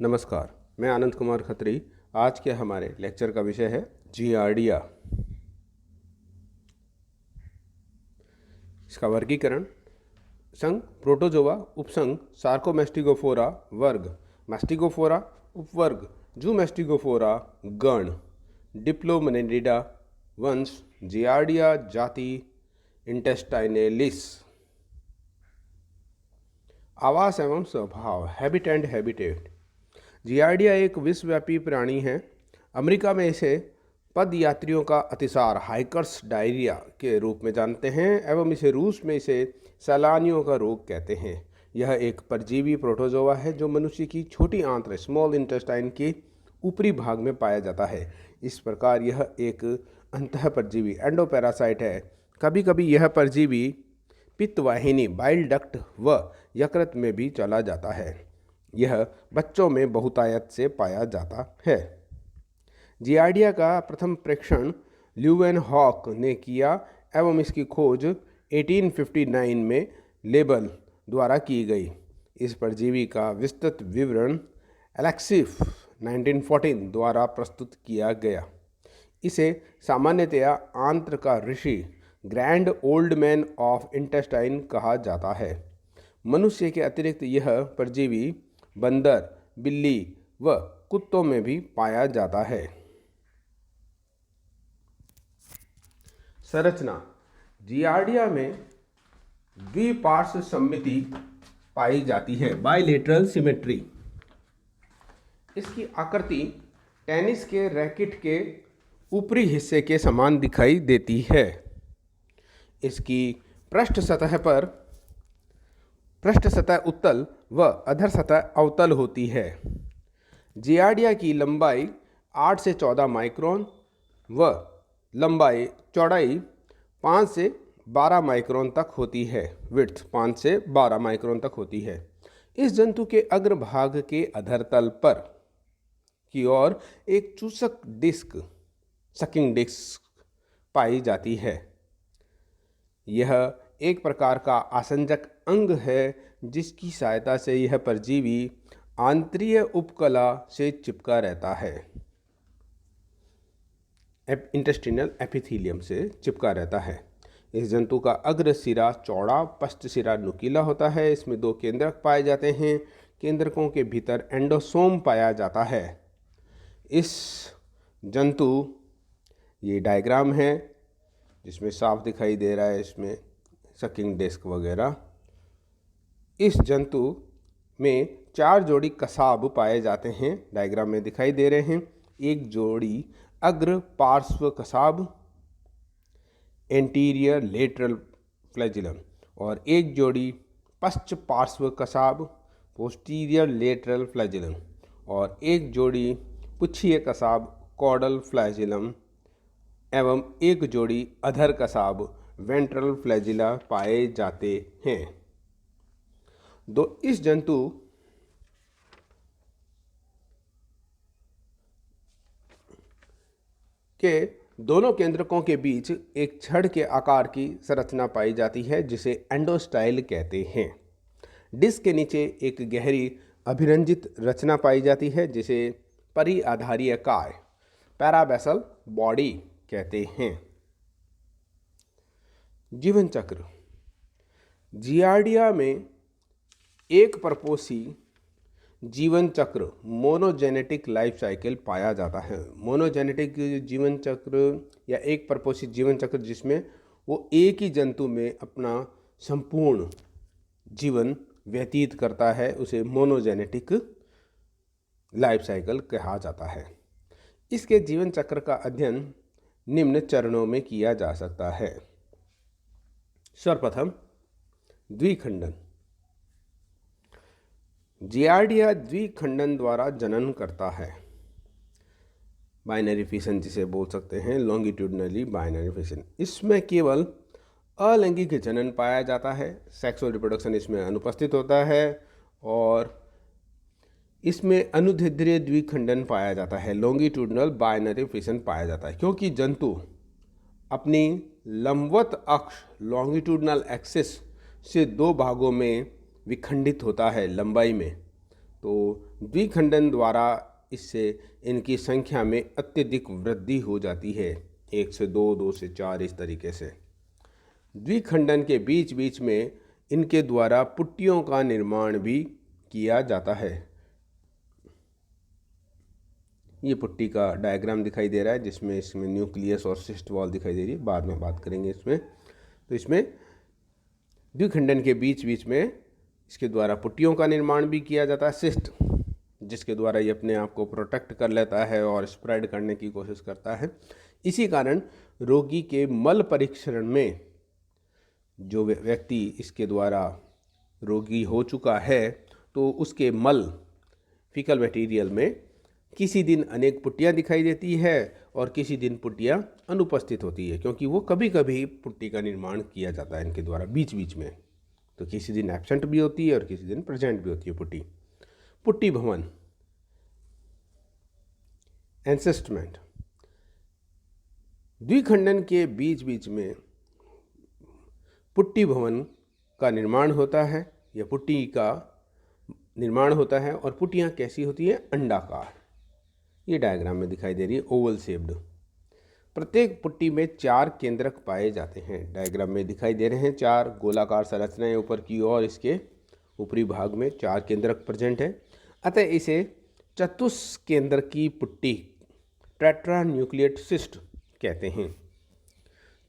नमस्कार, मैं आनंद कुमार खत्री। आज के हमारे लेक्चर का विषय है जियार्डिया। इसका वर्गीकरण: संघ प्रोटोजोआ, उपसंघ सार्कोमेस्टिगोफोरा, वर्ग मैस्टिगोफोरा, उपवर्ग जूमेस्टिगोफोरा, गण डिप्लोमनेरिडा, वंश जियार्डिया, जाति इंटेस्टाइनेलिस। आवास एवं स्वभाव: हैबिट एंड हैबिटेट। जियार्डिया एक विश्वव्यापी प्राणी है। अमेरिका में इसे पद यात्रियों का अतिसार हाइकर्स डायरिया के रूप में जानते हैं एवं रूस में इसे सैलानियों का रोग कहते हैं। यह एक परजीवी प्रोटोजोआ है जो मनुष्य की छोटी आंत्र स्मॉल इंटेस्टाइन के ऊपरी भाग में पाया जाता है। इस प्रकार यह एक अंतः परजीवी एंडोपैरासाइट है। कभी कभी यह परजीवी पित्तवाहिनी बाइल डक्ट व यकृत में भी चला जाता है। यह बच्चों में बहुतायत से पाया जाता है। जियार्डिया का प्रथम प्रेक्षण ल्यूवेनहॉक ने किया एवं इसकी खोज 1859 में लेबल द्वारा की गई। इस परजीवी का विस्तृत विवरण एलेक्सिफ 1914 द्वारा प्रस्तुत किया गया। इसे सामान्यतया आंत्र का ऋषि grand old man of intestine कहा जाता है। मनुष्य के अतिरिक्त यह परजीवी बंदर, बिल्ली व कुत्तों में भी पाया जाता है। संरचना: जियार्डिया में द्विपार्श्व सममिति पाई जाती है, बाइलेटरल सिमेट्री। इसकी आकृति टेनिस के रैकेट के ऊपरी हिस्से के समान दिखाई देती है। इसकी पृष्ठ सतह उत्तल व अधर सतह अवतल होती है। जियार्डिया की लंबाई 8 से 14 माइक्रोन व चौड़ाई 5 से 12 माइक्रोन तक होती है। विड्थ 5 से 12 माइक्रोन तक होती है। इस जंतु के अग्रभाग के अधरतल पर की ओर एक चूसक डिस्क सकिंग डिस्क पाई जाती है। यह एक प्रकार का आसंजक अंग है जिसकी सहायता से यह परजीवी आंतरीय उपकला से चिपका रहता है, इंटेस्टिनल एपिथेलियम से चिपका रहता है। इस जंतु का अग्र सिरा चौड़ा, पश्च सिरा नुकीला होता है। इसमें 2 केंद्रक पाए जाते हैं। केंद्रकों के भीतर एंडोसोम पाया जाता है। इस जंतु, ये डायग्राम है जिसमें साफ दिखाई दे रहा है, इसमें सकिंग डिस्क वगैरह। इस जंतु में 4 जोड़ी कसाब पाए जाते हैं, डायग्राम में दिखाई दे रहे हैं। एक जोड़ी अग्र पार्श्व कसाब एंटीरियर लेटरल फ्लैजिलम और एक जोड़ी पश्च पार्श्व कसाब पोस्टीरियर लेटरल फ्लैजिलम और एक जोड़ी पुच्छीय कसाब कॉर्डल फ्लैजिलम एवं एक जोड़ी अधर कसाब वेंट्रल फ्लैजिला पाए जाते हैं। इस जंतु के दोनों केंद्रकों के बीच एक छड़ के आकार की संरचना पाई जाती है जिसे एंडोस्टाइल कहते हैं। डिस्क के नीचे एक गहरी अभिरंजित रचना पाई जाती है जिसे परिआधारीय काय पैराबैसल बॉडी कहते हैं। जीवन चक्र: जियार्डिया में एक परपोषी जीवन चक्र मोनोजेनेटिक लाइफ साइकिल पाया जाता है। मोनोजेनेटिक जीवन चक्र या एक परपोषी जीवन चक्र जिसमें वो एक ही जंतु में अपना संपूर्ण जीवन व्यतीत करता है, उसे मोनोजेनेटिक लाइफ साइकिल कहा जाता है। इसके जीवन चक्र का अध्ययन निम्न चरणों में किया जा सकता है। सर्वप्रथम द्विखंडन। जियार्डिया द्विखंडन द्वारा जनन करता है। बाइनरी फिशन जिसे बोल सकते हैं, लॉन्गिट्यूडनली बाइनरी फिशन। इसमें केवल अलैंगिक जनन पाया जाता है, सेक्सुअल रिप्रोडक्शन इसमें अनुपस्थित होता है और इसमें अनुदैर्ध्य द्विखंडन पाया जाता है, लॉन्गिट्यूडनल बाइनरी फिशन पाया जाता है। क्योंकि जंतु अपनी लंबवत अक्ष लॉन्गिट्यूडनल एक्सिस से 2 भागों में विखंडित होता है लंबाई में, तो द्विखंडन द्वारा इससे इनकी संख्या में अत्यधिक वृद्धि हो जाती है, 1 से 2, 2 से 4, इस तरीके से। द्विखंडन के बीच बीच में इनके द्वारा पुट्टियों का निर्माण भी किया जाता है। ये पुट्टी का डायग्राम दिखाई दे रहा है, जिसमें इसमें न्यूक्लियस और सिस्ट वॉल दिखाई दे रही है, बाद में बात करेंगे इसमें। तो इसमें द्विखंडन के बीच बीच में इसके द्वारा पुट्टियों का निर्माण भी किया जाता है, सिस्ट, जिसके द्वारा ये अपने आप को प्रोटेक्ट कर लेता है और स्प्रेड करने की कोशिश करता है। इसी कारण रोगी के मल परीक्षण में जो व्यक्ति इसके द्वारा रोगी हो चुका है, तो उसके मल फीकल मटेरियल में किसी दिन अनेक पुट्टियाँ दिखाई देती है और किसी दिन पुट्टियाँ अनुपस्थित होती है, क्योंकि वो कभी कभी पुट्टी का निर्माण किया जाता है इनके द्वारा बीच बीच में। तो किसी दिन एब्सेंट भी होती है और किसी दिन प्रेजेंट भी होती है पुट्टी। पुट्टी भवन, एंसेस्टमेंट, द्विखंडन के बीच बीच में पुट्टी भवन का निर्माण होता है या पुट्टी का निर्माण होता है। और पुट्टियाँ कैसी होती हैं? अंडाकार। ये डायग्राम में दिखाई दे रही है, ओवल शेप्ड। प्रत्येक पुट्टी में 4 केंद्रक पाए जाते हैं। डायग्राम में दिखाई दे रहे हैं 4 गोलाकार संरचनाएं ऊपर की ओर, इसके ऊपरी भाग में 4 केंद्रक प्रेजेंट है। अतः इसे चतुष्केंद्र की पुट्टी, टेट्रान्यूक्लिएट सिस्ट कहते हैं।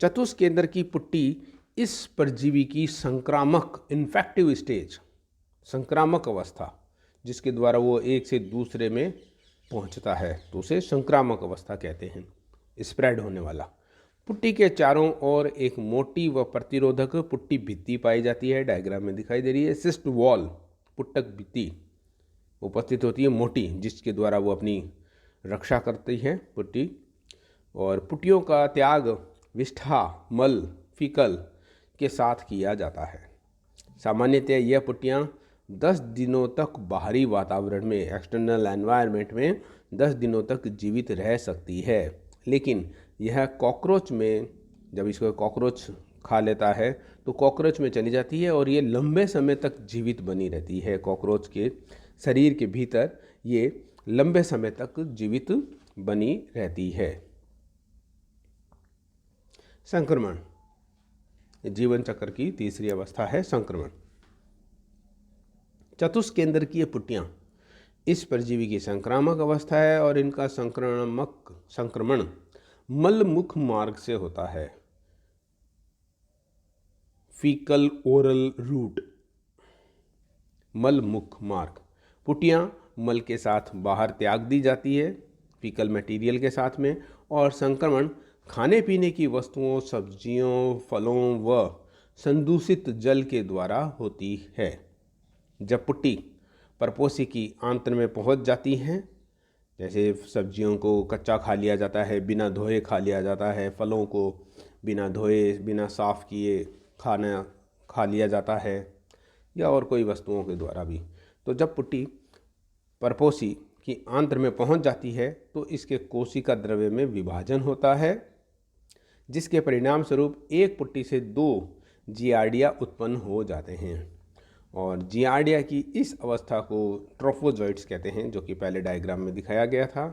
चतुष्केंद्र की पुट्टी इस परजीवी की संक्रामक इन्फेक्टिव स्टेज, संक्रामक अवस्था, जिसके द्वारा वो एक से दूसरे में पहुंचता है, तो उसे संक्रामक अवस्था कहते हैं, स्प्रेड होने वाला। पुट्टी के चारों ओर एक मोटी व प्रतिरोधक पुट्टी भित्ति पाई जाती है। डायग्राम में दिखाई दे रही है, सिस्ट वॉल, पुट्टक भित्ति उपस्थित होती है मोटी, जिसके द्वारा वो अपनी रक्षा करती है पुट्टी। और पुट्टियों का त्याग विष्ठा, मल, फीकल के साथ किया जाता है। सामान्यतः यह पुट्टियाँ 10 दिनों तक बाहरी वातावरण में, एक्सटर्नल एनवायरनमेंट में 10 दिनों तक जीवित रह सकती है। लेकिन यह कॉकरोच में, जब इसको कॉकरोच खा लेता है तो कॉकरोच में चली जाती है और ये लंबे समय तक जीवित बनी रहती है। कॉकरोच के शरीर के भीतर ये लंबे समय तक जीवित बनी रहती है। संक्रमण, जीवन चक्र की तीसरी अवस्था है संक्रमण। चतुष्केंद्र की ये पुट्टियाँ इस परजीवी की संक्रामक अवस्था है और इनका संक्रमण मल मुख मार्ग से होता है, फीकल ओरल रूट, मल मुख मार्ग। पुट्टियाँ मल के साथ बाहर त्याग दी जाती है फीकल मटेरियल के साथ में, और संक्रमण खाने पीने की वस्तुओं, सब्जियों, फलों व संदूषित जल के द्वारा होती है। जब पुट्टी परपोषी की आंत्र में पहुंच जाती हैं, जैसे सब्जियों को कच्चा खा लिया जाता है, बिना धोए खा लिया जाता है, फलों को बिना धोए, बिना साफ़ किए खाना खा लिया जाता है, या और कोई वस्तुओं के द्वारा भी। तो जब पुट्टी परपोषी की आंत्र में पहुंच जाती है तो इसके कोशिका द्रव्य में विभाजन होता है, जिसके परिणाम स्वरूप एक पुट्टी से 2 जियार्डिया उत्पन्न हो जाते हैं। और जियार्डिया की इस अवस्था को ट्रोफोजोइट्स कहते हैं, जो कि पहले डायग्राम में दिखाया गया था।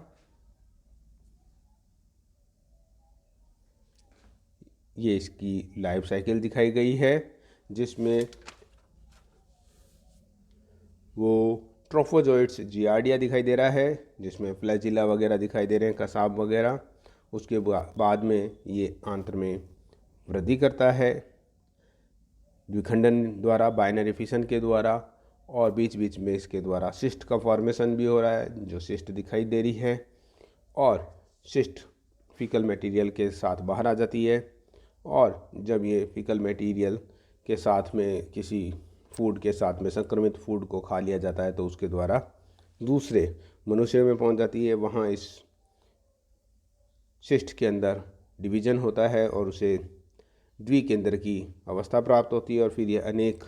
ये इसकी लाइफ साइकिल दिखाई गई है, जिसमें वो ट्रोफोजोइट्स जियार्डिया दिखाई दे रहा है, जिसमें फ्लैजिला वगैरह दिखाई दे रहे हैं, कसाब वगैरह। उसके बाद में ये आंत्र में वृद्धि करता है द्विखंडन द्वारा, बाइनरी फिशन के द्वारा, और बीच बीच में इसके द्वारा सिस्ट का फॉर्मेशन भी हो रहा है, जो सिस्ट दिखाई दे रही है। और सिस्ट फीकल मटेरियल के साथ बाहर आ जाती है, और जब ये फीकल मटेरियल के साथ में किसी फूड के साथ में संक्रमित फूड को खा लिया जाता है तो उसके द्वारा दूसरे मनुष्य में पहुंच जाती है। वहाँ इस सिस्ट के अंदर डिवीजन होता है और उसे द्विकेंद्र की अवस्था प्राप्त होती है, और फिर ये अनेक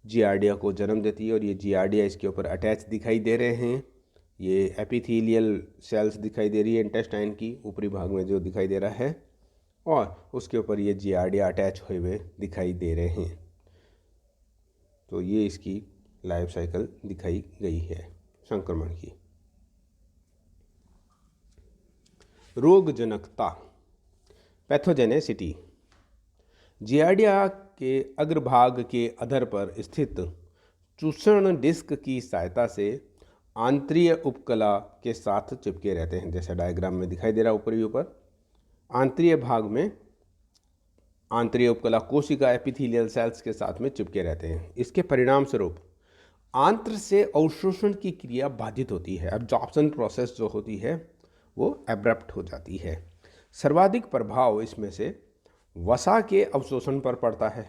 जियार्डिया को जन्म देती है। और ये जियार्डिया इसके ऊपर अटैच दिखाई दे रहे हैं। ये एपिथेलियल सेल्स दिखाई दे रही है इंटेस्टाइन की ऊपरी भाग में जो दिखाई दे रहा है, और उसके ऊपर ये जियार्डिया अटैच हुए हुए दिखाई दे रहे हैं। तो ये इसकी लाइफ साइकिल दिखाई गई है संक्रमण की। रोगजनकता, पैथोजेनेसिटी। जियार्डिया के अग्रभाग के अधर पर स्थित चूषण डिस्क की सहायता से आंतरीय उपकला के साथ चिपके रहते हैं, जैसा डायग्राम में दिखाई दे रहा है ऊपरी ऊपर। आंतरीय भाग में आंतरीय उपकला कोशिका एपिथेलियल सेल्स के साथ में चिपके रहते हैं। इसके परिणाम स्वरूप आंत्र से अवशोषण की क्रिया बाधित होती है। एब्जॉर्प्शन प्रोसेस जो होती है वो एब्रप्ट हो जाती है। सर्वाधिक प्रभाव इसमें से वसा के अवशोषण पर पड़ता है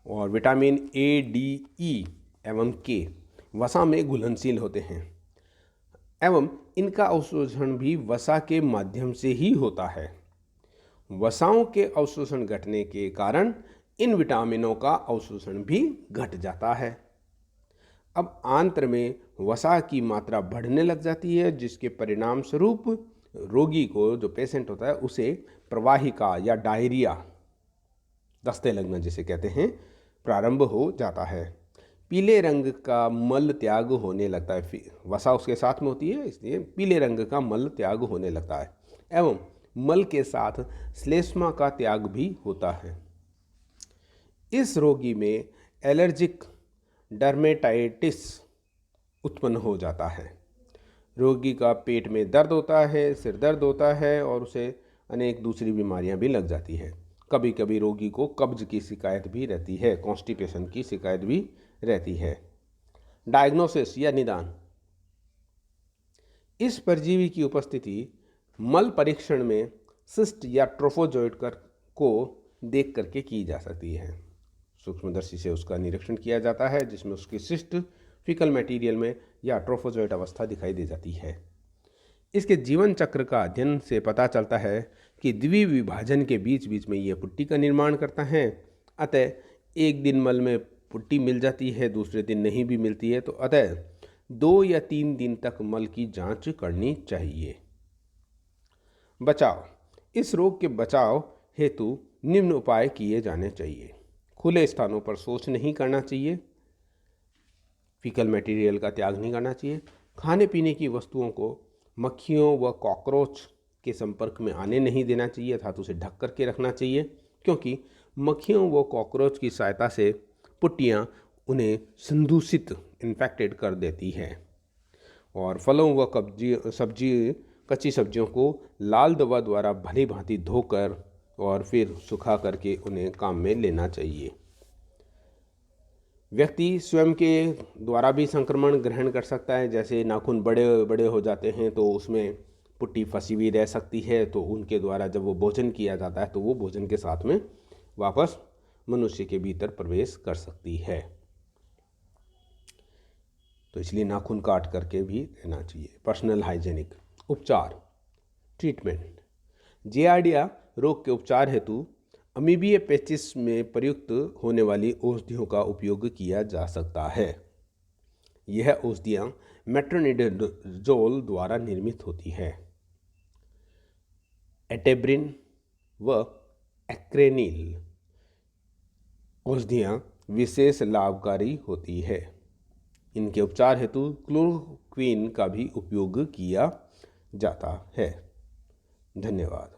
और विटामिन ए, डी, ई एवं के वसा में घुलनशील होते हैं एवं इनका अवशोषण भी वसा के माध्यम से ही होता है। वसाओं के अवशोषण घटने के कारण इन विटामिनों का अवशोषण भी घट जाता है। अब आंत्र में वसा की मात्रा बढ़ने लग जाती है, जिसके परिणाम स्वरूप रोगी को, जो पेशेंट होता है, उसे प्रवाहिका या डायरिया, दस्ते लगना जिसे कहते हैं, प्रारंभ हो जाता है। पीले रंग का मल त्याग होने लगता है। वसा उसके साथ में होती है, इसलिए पीले रंग का मल त्याग होने लगता है एवं मल के साथ श्लेष्मा का त्याग भी होता है। इस रोगी में एलर्जिक डर्मेटाइटिस उत्पन्न हो जाता है। रोगी का पेट में दर्द होता है, सिर दर्द होता है और उसे अनेक दूसरी बीमारियां भी लग जाती है। कभी कभी रोगी को कब्ज की शिकायत भी रहती है, कॉन्स्टिपेशन की शिकायत भी रहती है। डायग्नोसिस या निदान। इस परजीवी की उपस्थिति मल परीक्षण में सिस्ट या ट्रोफोजोइड को देख करके की जा सकती है। सूक्ष्मदर्शी से उसका निरीक्षण किया जाता है, जिसमें उसकी सिस्ट फीकल मटेरियल में या ट्रोफोजोइड अवस्था दिखाई दे जाती है। इसके जीवन चक्र का अध्ययन से पता चलता है कि द्विविभाजन के बीच बीच में यह पुट्टी का निर्माण करता है। अतः एक दिन मल में पुट्टी मिल जाती है, दूसरे दिन नहीं भी मिलती है, तो अतः 2 या 3 दिन तक मल की जांच करनी चाहिए। बचाव। इस रोग के बचाव हेतु निम्न उपाय किए जाने चाहिए। खुले स्थानों पर शौच नहीं करना चाहिए। फीकल मटेरियल का त्याग नहीं करना चाहिए। खाने पीने की वस्तुओं को मक्खियों व कॉकरोच के संपर्क में आने नहीं देना चाहिए, अर्थात उसे ढक करके रखना चाहिए, क्योंकि मक्खियों व कॉकरोच की सहायता से पुट्टियाँ उन्हें संदूषित, इन्फेक्टेड कर देती हैं। और फलों व कच्ची सब्जियों को लाल दवा द्वारा भली भांति धोकर और फिर सुखा करके उन्हें काम में लेना चाहिए। व्यक्ति स्वयं के द्वारा भी संक्रमण ग्रहण कर सकता है। जैसे नाखून बड़े बड़े हो जाते हैं तो उसमें पुट्टी फंसी हुई रह सकती है, तो उनके द्वारा जब वो भोजन किया जाता है तो वो भोजन के साथ में वापस मनुष्य के भीतर प्रवेश कर सकती है। तो इसलिए नाखून काट करके भी रहना चाहिए। Personal hygienic. उपचार, ट्रीटमेंट। जियार्डिया रोग के उपचार हेतु अमीबीय पेचिस में प्रयुक्त होने वाली औषधियों का उपयोग किया जा सकता है। यह औषधियाँ मेट्रोनिडाजोल द्वारा निर्मित होती है। एटेब्रिन व एक्रेनिल औषधियाँ विशेष लाभकारी होती है। इनके उपचार हेतु क्लोरोक्विन का भी उपयोग किया जाता है। धन्यवाद।